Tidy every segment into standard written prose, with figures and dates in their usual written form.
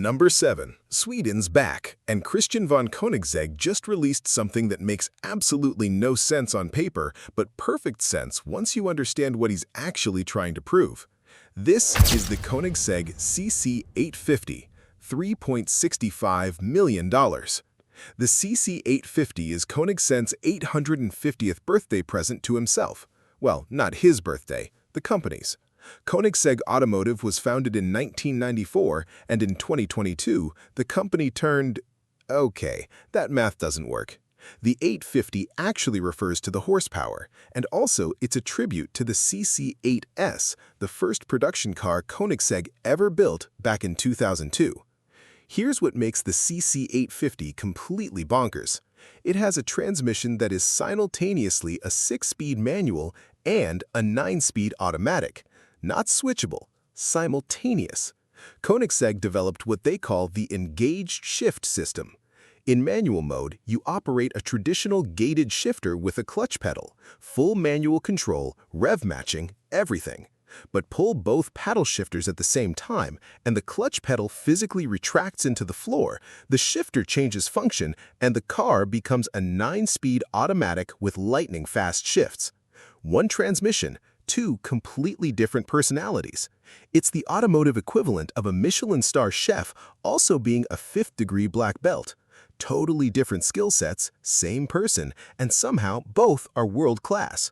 Number 7. Sweden's back, and Christian von Koenigsegg just released something that makes absolutely no sense on paper, but perfect sense once you understand what he's actually trying to prove. This is the Koenigsegg CC850, $3.65 million. The CC850 is Koenigsegg's 850th birthday present to himself. Well, not his birthday, the company's. Koenigsegg Automotive was founded in 1994, and in 2022, the company turned... Okay, that math doesn't work. The 850 actually refers to the horsepower, and also it's a tribute to the CC8S, the first production car Koenigsegg ever built back in 2002. Here's what makes the CC850 completely bonkers. It has a transmission that is simultaneously a 6-speed manual and a 9-speed automatic. Not switchable, simultaneous. Koenigsegg developed what they call the engaged shift system. In manual mode, you operate a traditional gated shifter with a clutch pedal, full manual control, rev matching, everything. But pull both paddle shifters at the same time, and the clutch pedal physically retracts into the floor, the shifter changes function, and the car becomes a 9-speed automatic with lightning-fast shifts. One transmission, 2 completely different personalities. It's the automotive equivalent of a Michelin star chef also being a 5th-degree black belt. Totally different skill sets, same person, and somehow both are world-class.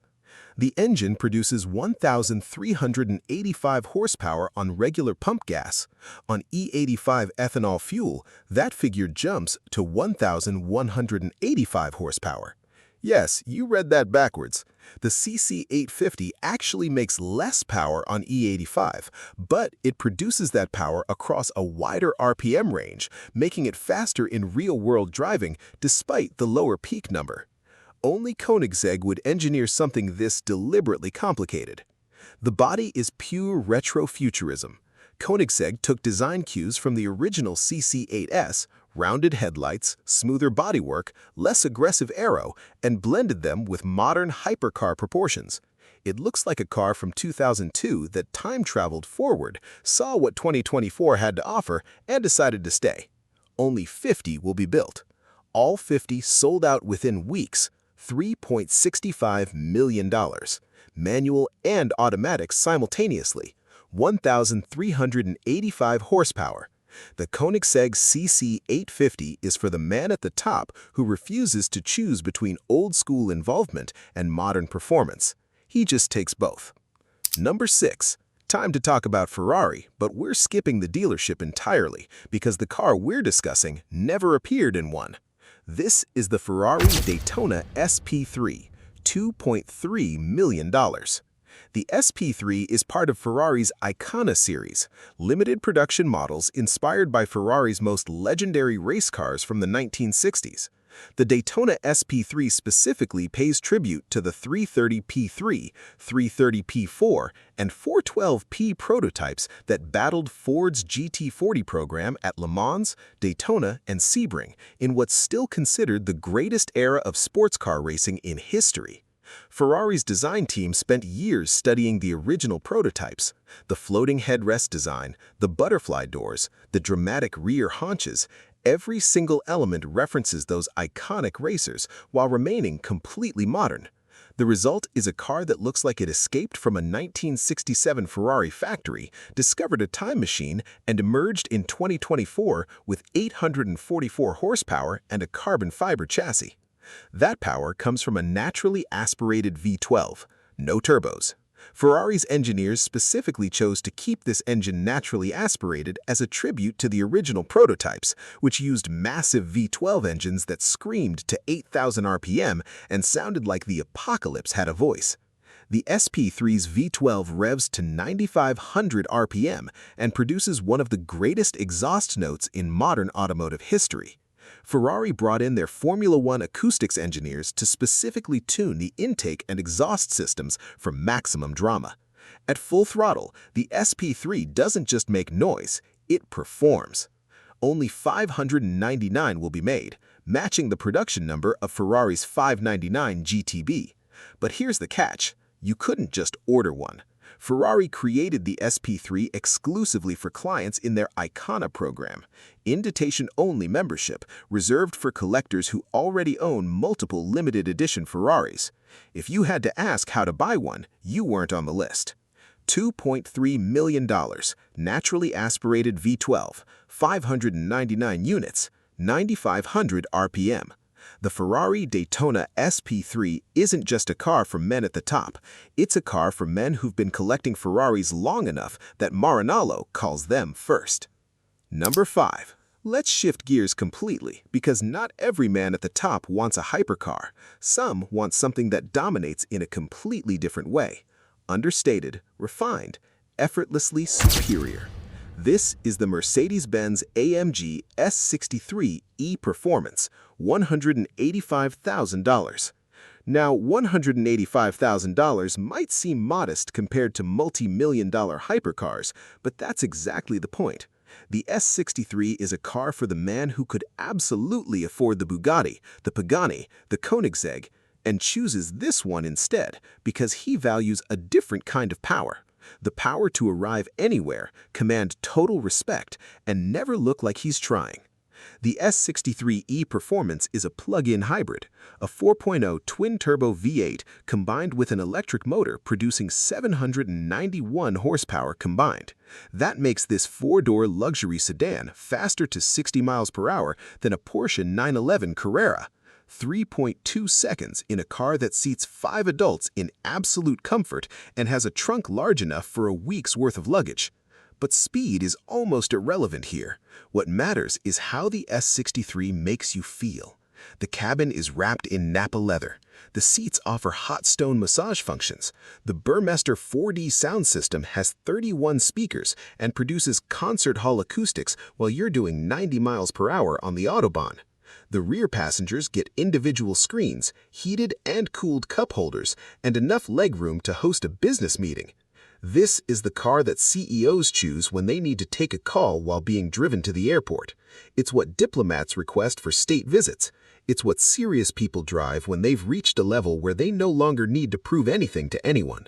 The engine produces 1,385 horsepower on regular pump gas. On E85 ethanol fuel, that figure jumps to 1,185 horsepower. Yes, you read that backwards. The CC850 actually makes less power on E85, but it produces that power across a wider RPM range, making it faster in real-world driving despite the lower peak number. Only Koenigsegg would engineer something this deliberately complicated. The body is pure retrofuturism. Koenigsegg took design cues from the original CC8S, rounded headlights, smoother bodywork, less aggressive aero, and blended them with modern hypercar proportions. It looks like a car from 2002 that time-traveled forward, saw what 2024 had to offer, and decided to stay. Only 50 will be built. All 50 sold out within weeks, $3.65 million. Manual and automatic simultaneously. 1,385 horsepower. The Koenigsegg CC850 is for the man at the top who refuses to choose between old-school involvement and modern performance. He just takes both. Number 6. Time to talk about Ferrari, but we're skipping the dealership entirely because the car we're discussing never appeared in one. This is the Ferrari Daytona SP3, $2.3 million. The SP3 is part of Ferrari's Icona series, limited production models inspired by Ferrari's most legendary race cars from the 1960s. The Daytona SP3 specifically pays tribute to the 330p3, 330p4, and 412p prototypes that battled Ford's GT40 program at Le Mans, Daytona, and Sebring in what's still considered the greatest era of sports car racing in history. Ferrari's design team spent years studying the original prototypes, the floating headrest design, the butterfly doors, the dramatic rear haunches. Every single element references those iconic racers while remaining completely modern. The result is a car that looks like it escaped from a 1967 Ferrari factory, discovered a time machine, and emerged in 2024 with 844 horsepower and a carbon fiber chassis. That power comes from a naturally aspirated V12, no turbos. Ferrari's engineers specifically chose to keep this engine naturally aspirated as a tribute to the original prototypes, which used massive V12 engines that screamed to 8,000 RPM and sounded like the apocalypse had a voice. The SP3's V12 revs to 9,500 RPM and produces one of the greatest exhaust notes in modern automotive history. Ferrari brought in their Formula One acoustics engineers to specifically tune the intake and exhaust systems for maximum drama. At full throttle, the SP3 doesn't just make noise, it performs. Only 599 will be made, matching the production number of Ferrari's 599 GTB. But here's the catch. You couldn't just order one. Ferrari created the SP3 exclusively for clients in their Icona program, invitation-only membership reserved for collectors who already own multiple limited edition Ferraris. If you had to ask how to buy one, you weren't on the list. $2.3 million, naturally aspirated V12, 599 units, 9,500 RPM. The Ferrari Daytona SP3 isn't just a car for men at the top. It's a car for men who've been collecting Ferraris long enough that Maranello calls them first. Number 5. Let's shift gears completely, because not every man at the top wants a hypercar. Some want something that dominates in a completely different way. Understated, refined, effortlessly superior. This is the Mercedes-Benz AMG S63 E Performance, $185,000. Now, $185,000 might seem modest compared to multi-million-dollar hypercars, but that's exactly the point. The S63 is a car for the man who could absolutely afford the Bugatti, the Pagani, the Koenigsegg, and chooses this one instead because he values a different kind of power. The power to arrive anywhere, command total respect, and never look like he's trying. The S63 E Performance is a plug-in hybrid, a 4.0 twin-turbo V8 combined with an electric motor producing 791 horsepower combined. That makes this four-door luxury sedan faster to 60 miles per hour than a Porsche 911 Carrera. 3.2 seconds in a car that seats 5 adults in absolute comfort and has a trunk large enough for a week's worth of luggage. But speed is almost irrelevant here. What matters is how the S63 makes you feel. The cabin is wrapped in Napa leather. The seats offer hot stone massage functions. The Burmester 4D sound system has 31 speakers and produces concert hall acoustics while you're doing 90 miles per hour on the Autobahn. The rear passengers get individual screens, heated and cooled cup holders, and enough legroom to host a business meeting. This is the car that CEOs choose when they need to take a call while being driven to the airport. It's what diplomats request for state visits. It's what serious people drive when they've reached a level where they no longer need to prove anything to anyone.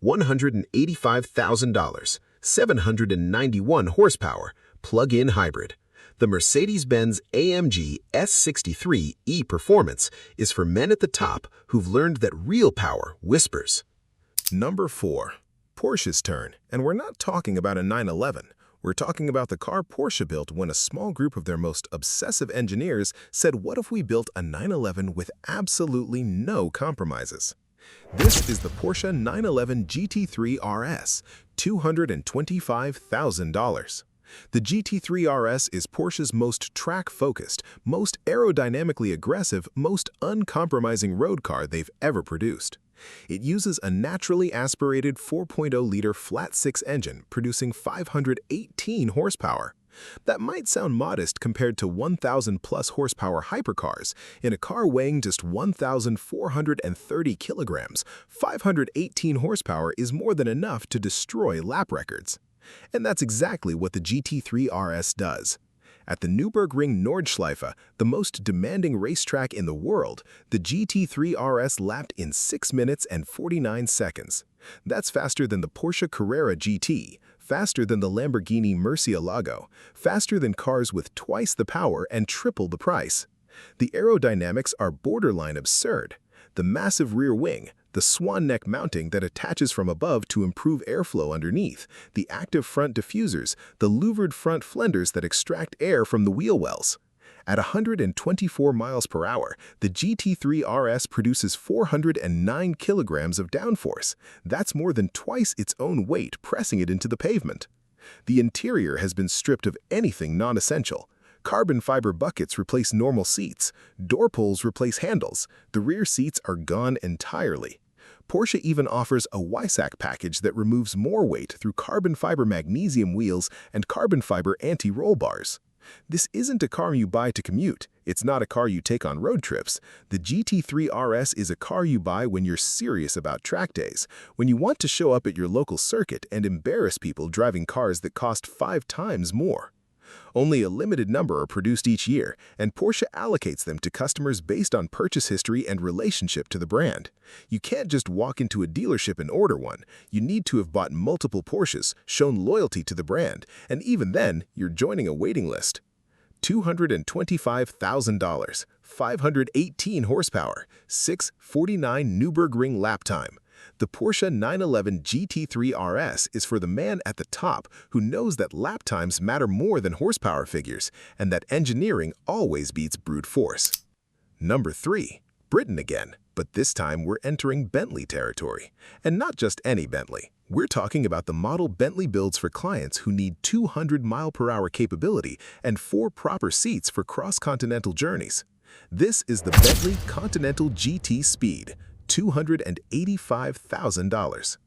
$185,000, 791 horsepower, plug-in hybrid. The Mercedes-Benz AMG S63 E Performance is for men at the top who've learned that real power whispers. Number 4. Porsche's turn, and we're not talking about a 911. We're talking about the car Porsche built when a small group of their most obsessive engineers said, what if we built a 911 with absolutely no compromises? This is the Porsche 911 GT3 RS, $225,000. The GT3 RS is Porsche's most track-focused, most aerodynamically aggressive, most uncompromising road car they've ever produced. It uses a naturally aspirated 4.0-liter flat-six engine producing 518 horsepower. That might sound modest compared to 1,000-plus horsepower hypercars. In a car weighing just 1,430 kilograms, 518 horsepower is more than enough to destroy lap records. And that's exactly what the GT3 RS does. At the Nürburgring Nordschleife, the most demanding racetrack in the world, the GT3 RS lapped in 6 minutes and 49 seconds. That's faster than the Porsche Carrera GT, faster than the Lamborghini Murcielago, faster than cars with twice the power and triple the price. The aerodynamics are borderline absurd. The massive rear wing, the swan neck mounting that attaches from above to improve airflow underneath, the active front diffusers, the louvered front fenders that extract air from the wheel wells. At 124 miles per hour, the GT3 RS produces 409 kilograms of downforce. That's more than twice its own weight, pressing it into the pavement. The interior has been stripped of anything non-essential. Carbon fiber buckets replace normal seats. Door pulls replace handles. The rear seats are gone entirely. Porsche even offers a Weissach package that removes more weight through carbon fiber magnesium wheels and carbon fiber anti-roll bars. This isn't a car you buy to commute. It's not a car you take on road trips. The GT3 RS is a car you buy when you're serious about track days, when you want to show up at your local circuit and embarrass people driving cars that cost 5 times more. Only a limited number are produced each year, and Porsche allocates them to customers based on purchase history and relationship to the brand. You can't just walk into a dealership and order one. You need to have bought multiple Porsches, shown loyalty to the brand, and even then, you're joining a waiting list. $225,000, 518 horsepower, 649 Nürburgring lap time. The Porsche 911 GT3 RS is for the man at the top who knows that lap times matter more than horsepower figures and that engineering always beats brute force. Number 3. Britain again, but this time we're entering Bentley territory. And not just any Bentley. We're talking about the model Bentley builds for clients who need 200-mile-per-hour capability and 4 proper seats for cross-continental journeys. This is the Bentley Continental GT Speed, $285,000.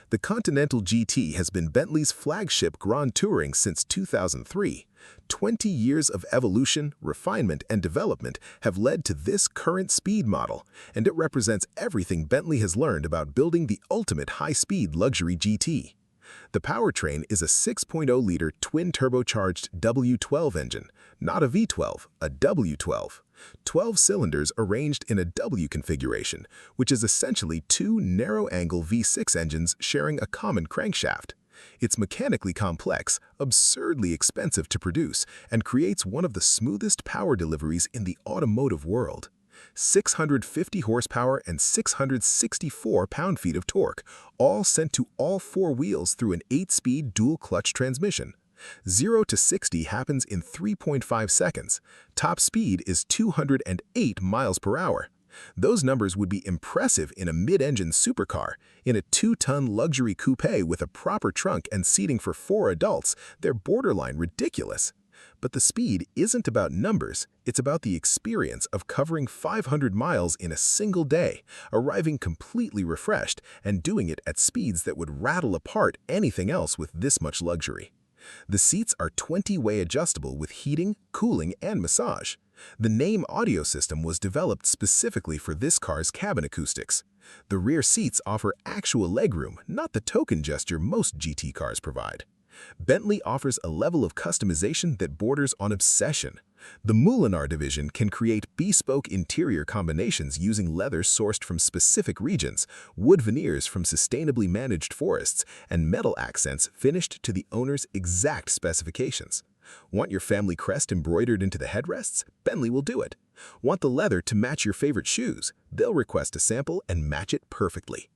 The Continental GT has been Bentley's flagship Grand Touring since 2003. 20 years of evolution, refinement, and development have led to this current speed model, and it represents everything Bentley has learned about building the ultimate high-speed luxury GT. The powertrain is a 6.0-liter twin-turbocharged W12 engine, not a V12, a W12. 12 cylinders arranged in a W configuration, which is essentially 2 narrow-angle V6 engines sharing a common crankshaft. It's mechanically complex, absurdly expensive to produce, and creates one of the smoothest power deliveries in the automotive world. 650 horsepower and 664 pound-feet of torque, all sent to all 4 wheels through an 8-speed dual-clutch transmission. 0 to 60 happens in 3.5 seconds. Top speed is 208 miles per hour. Those numbers would be impressive in a mid-engine supercar. In a 2-ton luxury coupe with a proper trunk and seating for 4 adults, they're borderline ridiculous. But the speed isn't about numbers, it's about the experience of covering 500 miles in a single day, arriving completely refreshed, and doing it at speeds that would rattle apart anything else with this much luxury. The seats are 20-way adjustable with heating, cooling, and massage. The name audio system was developed specifically for this car's cabin acoustics. The rear seats offer actual legroom, not the token gesture most GT cars provide. Bentley offers a level of customization that borders on obsession. The Moulinar division can create bespoke interior combinations using leather sourced from specific regions, wood veneers from sustainably managed forests, and metal accents finished to the owner's exact specifications. Want your family crest embroidered into the headrests? Bentley will do it. Want the leather to match your favorite shoes? They'll request a sample and match it perfectly.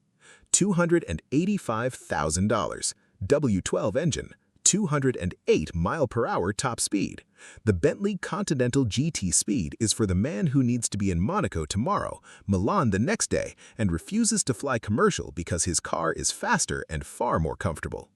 $285,000. W12 engine, 208 mile-per-hour top speed. The Bentley Continental GT Speed is for the man who needs to be in Monaco tomorrow, Milan the next day, and refuses to fly commercial because his car is faster and far more comfortable.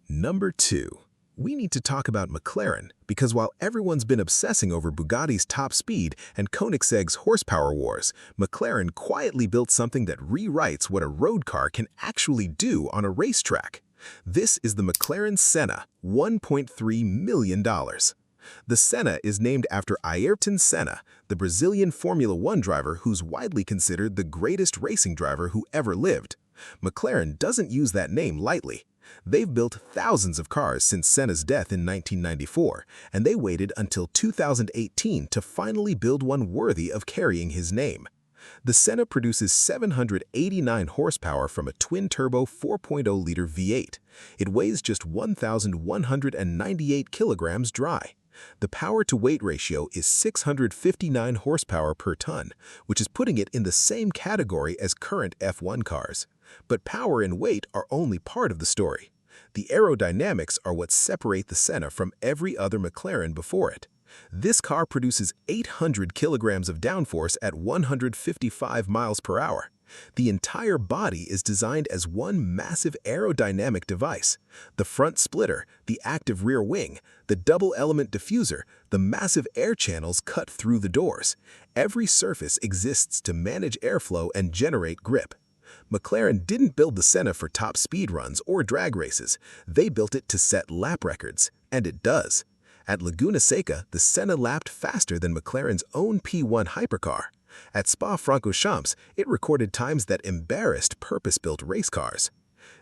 Number 2. We need to talk about McLaren, because while everyone's been obsessing over Bugatti's top speed and Koenigsegg's horsepower wars, McLaren quietly built something that rewrites what a road car can actually do on a racetrack. This is the McLaren Senna, $1.3 million. The Senna is named after Ayrton Senna, the Brazilian Formula One driver who's widely considered the greatest racing driver who ever lived. McLaren doesn't use that name lightly. They've built thousands of cars since Senna's death in 1994, and they waited until 2018 to finally build one worthy of carrying his name. The Senna produces 789 horsepower from a twin-turbo 4.0-liter V8. It weighs just 1,198 kilograms dry. The power-to-weight ratio is 659 horsepower per ton, which is putting it in the same category as current F1 cars. But power and weight are only part of the story. The aerodynamics are what separate the Senna from every other McLaren before it. This car produces 800 kilograms of downforce at 155 miles per hour. The entire body is designed as one massive aerodynamic device. The front splitter, the active rear wing, the double-element diffuser, the massive air channels cut through the doors. Every surface exists to manage airflow and generate grip. McLaren didn't build the Senna for top speed runs or drag races. They built it to set lap records, and it does. At Laguna Seca, the Senna lapped faster than McLaren's own P1 hypercar. At Spa-Francorchamps, it recorded times that embarrassed purpose-built race cars.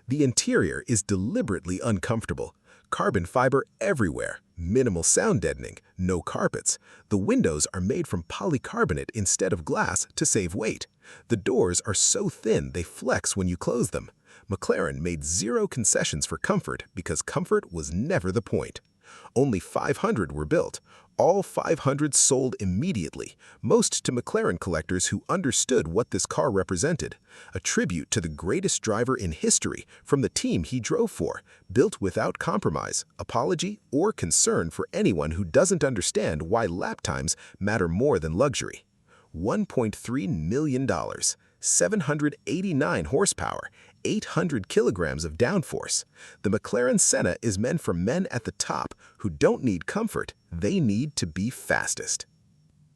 The interior is deliberately uncomfortable. Carbon fiber everywhere, minimal sound deadening, no carpets. The windows are made from polycarbonate instead of glass to save weight. The doors are so thin they flex when you close them. McLaren made zero concessions for comfort because comfort was never the point. Only 500 were built. All 500 sold immediately, most to McLaren collectors who understood what this car represented. A tribute to the greatest driver in history from the team he drove for, built without compromise, apology, or concern for anyone who doesn't understand why lap times matter more than luxury. $1.3 million, 789 horsepower, 800 kilograms of downforce. The McLaren Senna is meant for men at the top who don't need comfort, they need to be fastest.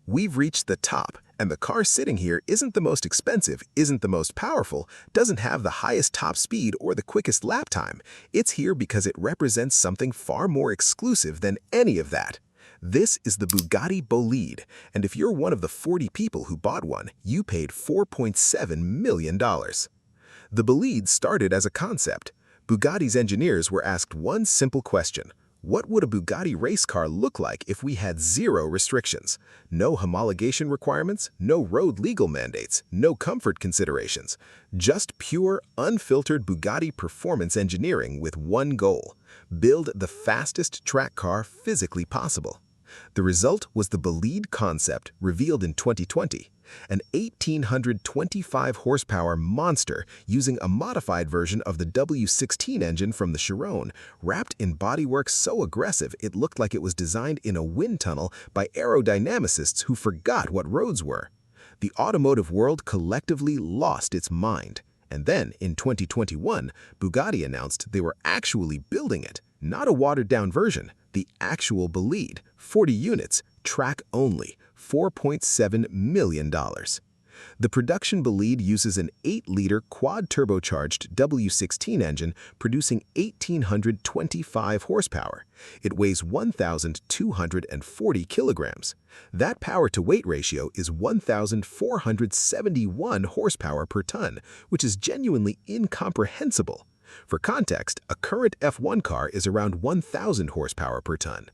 We've reached the top, and the car sitting here isn't the most expensive, isn't the most powerful, doesn't have the highest top speed or the quickest lap time. It's here because it represents something far more exclusive than any of that. This is the Bugatti Bolide, and if you're one of the 40 people who bought one, you paid $4.7 million. The Bolide started as a concept. Bugatti's engineers were asked one simple question: what would a Bugatti race car look like if we had zero restrictions? No homologation requirements, no road legal mandates, no comfort considerations. Just pure, unfiltered Bugatti performance engineering with one goal: build the fastest track car physically possible. The result was the Bolide concept, revealed in 2020, an 1,825 horsepower monster using a modified version of the W16 engine from the Chiron, wrapped in bodywork so aggressive it looked like it was designed in a wind tunnel by aerodynamicists who forgot what roads were. The automotive world collectively lost its mind. And then, in 2021, Bugatti announced they were actually building it, not a watered-down version, the actual Bolide, 40 units, track only, $4.7 million. The production Bolide uses an 8-liter quad-turbocharged W16 engine producing 1,825 horsepower. It weighs 1,240 kilograms. That power-to-weight ratio is 1,471 horsepower per ton, which is genuinely incomprehensible. For context, a current F1 car is around 1,000 horsepower per ton.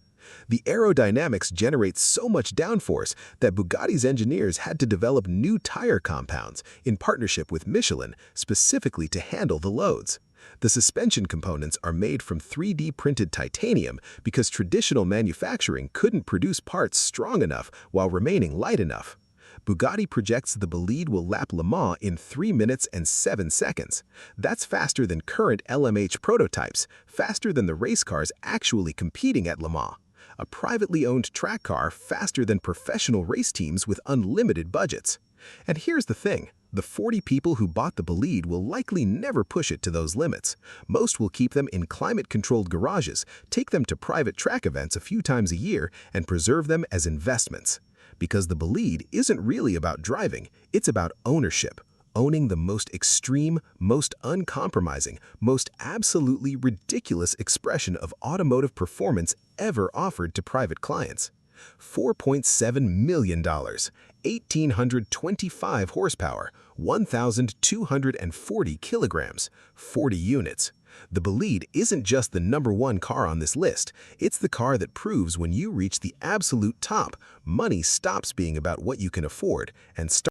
The aerodynamics generate so much downforce that Bugatti's engineers had to develop new tire compounds in partnership with Michelin specifically to handle the loads. The suspension components are made from 3D printed titanium because traditional manufacturing couldn't produce parts strong enough while remaining light enough. Bugatti projects the Bolide will lap Le Mans in 3 minutes and 7 seconds. That's faster than current LMH prototypes, faster than the race cars actually competing at Le Mans. A privately owned track car faster than professional race teams with unlimited budgets. And here's the thing, the 40 people who bought the Bolide will likely never push it to those limits. Most will keep them in climate-controlled garages, take them to private track events a few times a year, and preserve them as investments. Because the Bolide isn't really about driving, it's about ownership. Owning the most extreme, most uncompromising, most absolutely ridiculous expression of automotive performance ever offered to private clients. $4.7 million, 1,825 horsepower, 1,240 kilograms, 40 units. The Bolide isn't just the #1 car on this list, it's the car that proves when you reach the absolute top, money stops being about what you can afford and starts